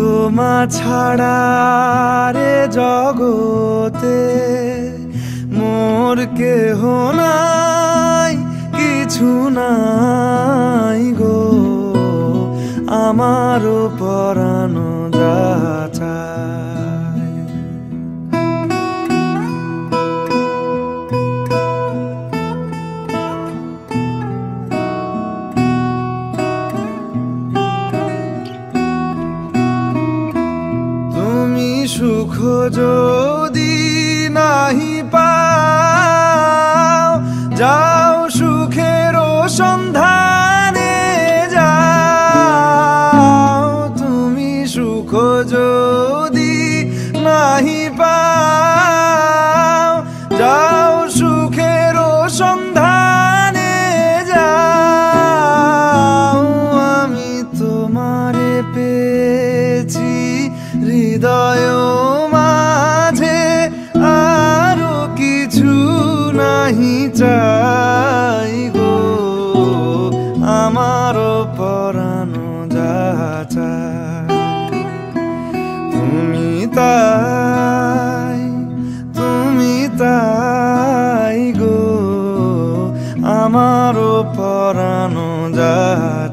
তোমা ছাড়া রে জগতে মোর কেহ নাই, কিছু নাই গো, আমারও পরানো যাচা। সুখ যদি নাহি পাও, যাও সুখের সন্ধানে যাও। তুমি সুখ যদি নাহি পাও, যাও সুখের সন্ধানে যাও। আমি তোমারে পেয়েছি হৃদয় মাঝে, আরো কিছু নাহি চাই গো, আমারও পরানো যাচা। তুমি তাই গো, আমারও পরানো যাচা।